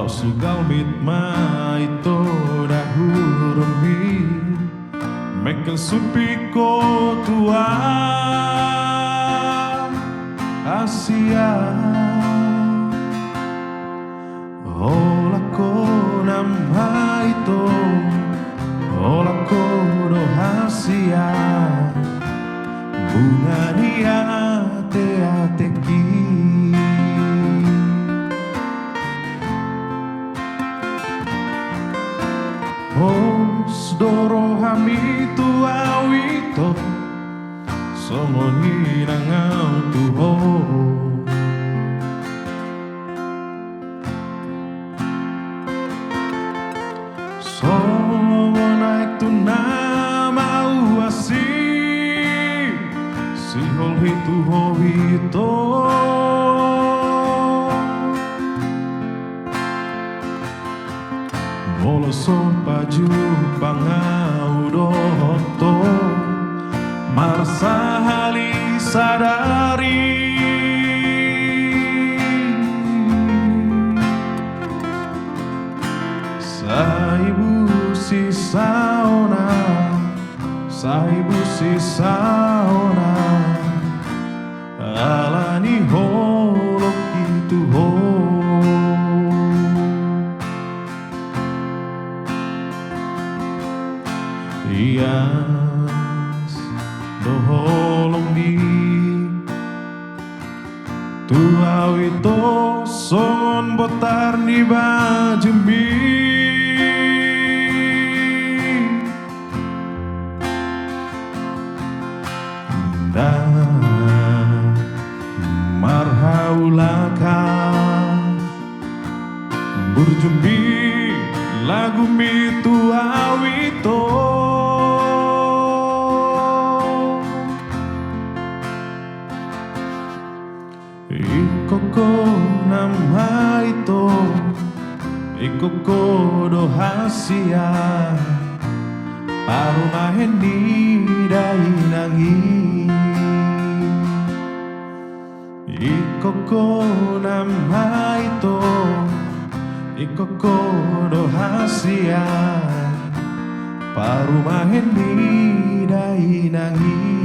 sugal mit mai to dahurumi mekel supiko tua Asia ola ko nam hai to ola ko do Asia bunga dia te ateki Os doro hamitu awito Somon hinangau tuho Somon naik tu nama uasi Si hol hitu hito Molo so paju pangaudoto Marsahali sadari Saibu si saona Saibu si saona Alani holo kitu ho Ias doholong di Tuau itu son botar ni bajemi Dan marhaulaka Burjumbi lagu mitu awito Ikoko nam haito Ikoko do Asia Paru maheni dai nangi Ikoko nam haito Ikoko do Asia Paru maheni dai nangi